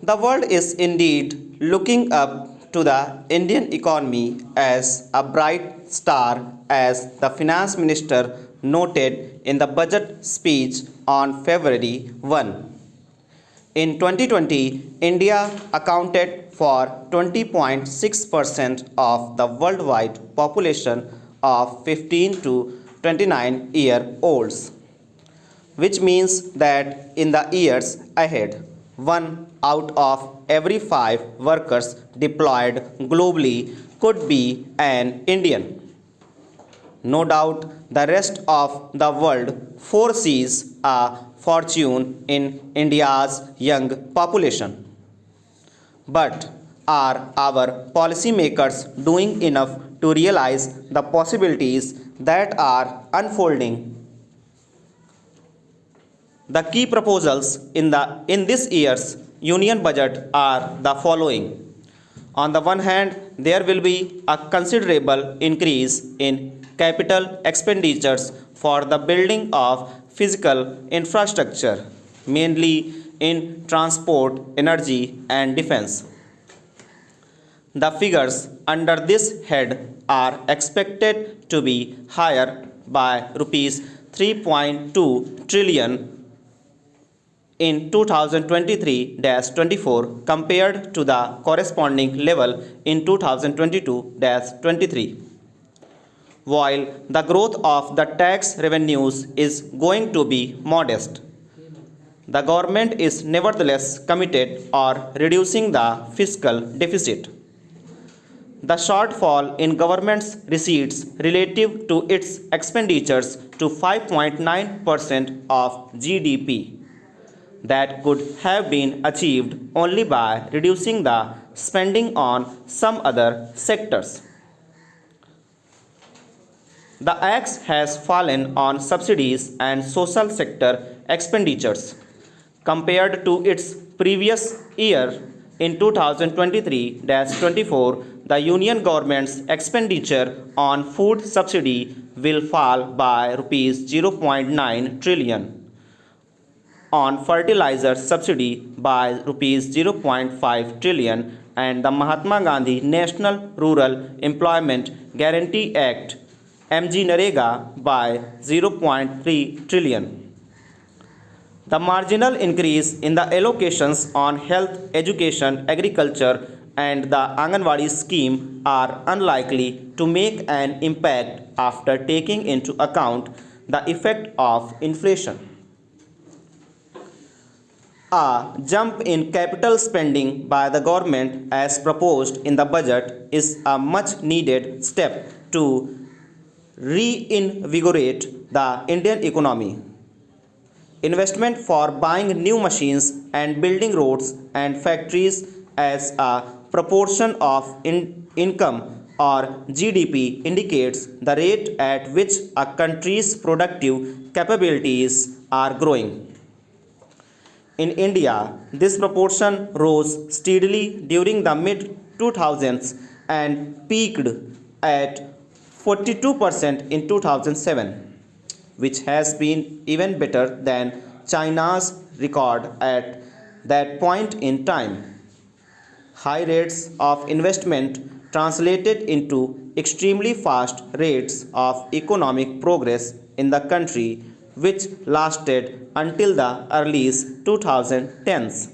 The world is indeed looking up to the Indian economy as a bright star, as the finance minister noted in the budget speech on February 1. In 2020, India accounted for 20.6% of the worldwide population of 15 to 29-year-olds, which means that in the years ahead, one out of every five workers deployed globally could be an Indian. No doubt the rest of the world foresees a fortune in India's young population. But are our policymakers doing enough to realize the possibilities that are unfolding? The key proposals in this year's union budget are the following. On the one hand, there will be a considerable increase in capital expenditures for the building of physical infrastructure, mainly in transport, energy, and defense. The figures under this head are expected to be higher by rupees 3.2 trillion in 2023-24 compared to the corresponding level in 2022-23. While the growth of the tax revenues is going to be modest, the government is nevertheless committed or reducing the fiscal deficit. The shortfall in government's receipts relative to its expenditures to 5.9% of GDP that could have been achieved only by reducing the spending on some other sectors. The axe has fallen on subsidies and social sector expenditures. Compared to its previous year in 2023-24, the union government's expenditure on food subsidy will fall by rupees 0.9 trillion, on fertilizer subsidy by rupees 0.5 trillion, and the Mahatma Gandhi National Rural Employment Guarantee Act MG Narega by 0.3 trillion. The marginal increase in the allocations on health, education, agriculture, and the Anganwadi scheme are unlikely to make an impact after taking into account the effect of inflation. A jump in capital spending by the government as proposed in the budget is a much needed step to reinvigorate the Indian economy. Investment for buying new machines and building roads and factories as a proportion of income or GDP indicates the rate at which a country's productive capabilities are growing. In India, this proportion rose steadily during the mid 2000s and peaked at 42% in 2007, which has been even better than China's record at that point in time. High rates of investment translated into extremely fast rates of economic progress in the country, which lasted until the early 2010s.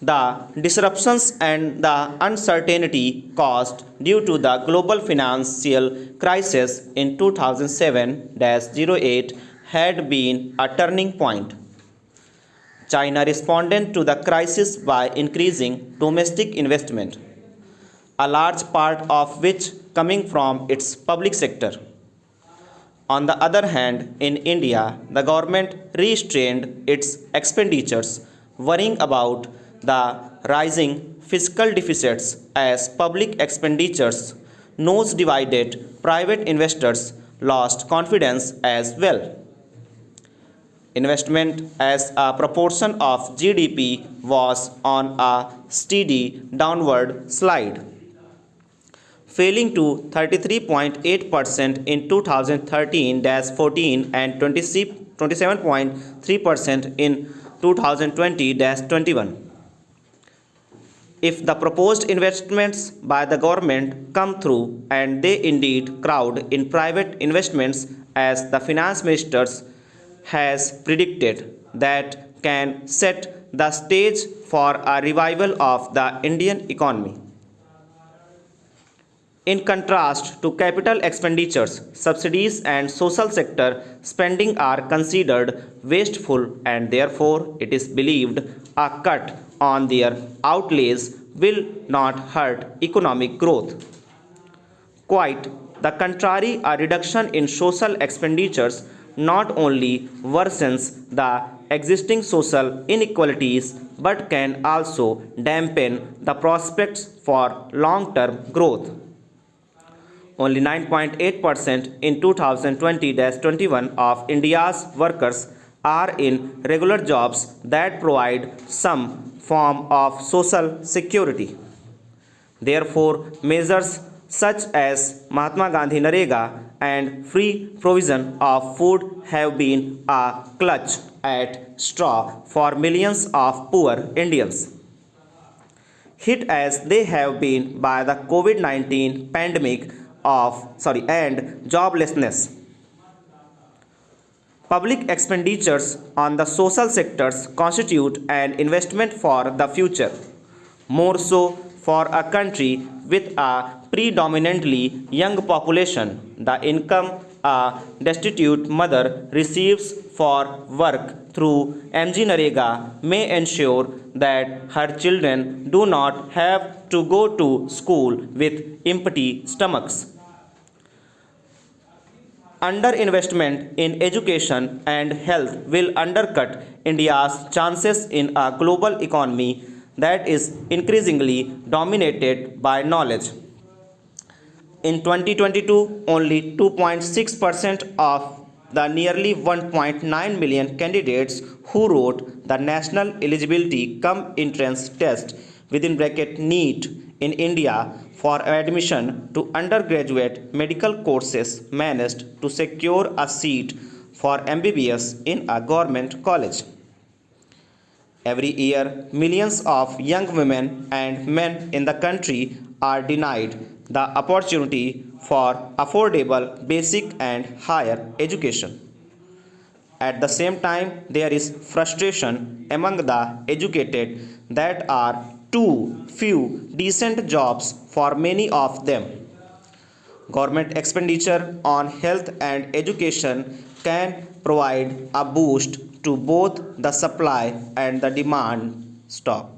The disruptions and the uncertainty caused due to the global financial crisis in 2007-08 had been a turning point. China responded to the crisis by increasing domestic investment, a large part of which coming from its public sector. On the other hand, in India, the government restrained its expenditures, worrying about the rising fiscal deficits as public expenditures nose-divided. Private investors lost confidence as well. Investment as a proportion of GDP was on a steady downward slide, failing to 33.8% in 2013-14 and 27.3% in 2020-21. If the proposed investments by the government come through and they indeed crowd in private investments as the finance minister has predicted, that can set the stage for a revival of the Indian economy. In contrast to capital expenditures, subsidies and social sector spending are considered wasteful, and therefore it is believed a cut on their outlays will not hurt economic growth. Quite the contrary, a reduction in social expenditures not only worsens the existing social inequalities but can also dampen the prospects for long term growth. Only 9.8% in 2020-21 of India's workers are in regular jobs that provide some form of social security. Therefore, measures such as Mahatma Gandhi Narega and free provision of food have been a clutch at straw for millions of poor Indians. Hit as they have been by the COVID-19 pandemic and joblessness. Public expenditures on the social sectors constitute an investment for the future, more so for a country with a predominantly young population. The income a destitute mother receives for work through MG Narega may ensure that her children do not have to go to school with empty stomachs. Underinvestment in education and health will undercut India's chances in a global economy that is increasingly dominated by knowledge. In 2022, only 2.6% of the nearly 1.9 million candidates who wrote the National Eligibility Cum Entrance Test (NEET) in India for admission to undergraduate medical courses managed to secure a seat for MBBS in a government college. Every year, millions of young women and men in the country are denied the opportunity for affordable basic and higher education. At the same time, there is frustration among the educated that are too few decent jobs for many of them. Government expenditure on health and education can provide a boost to both the supply and the demand stock.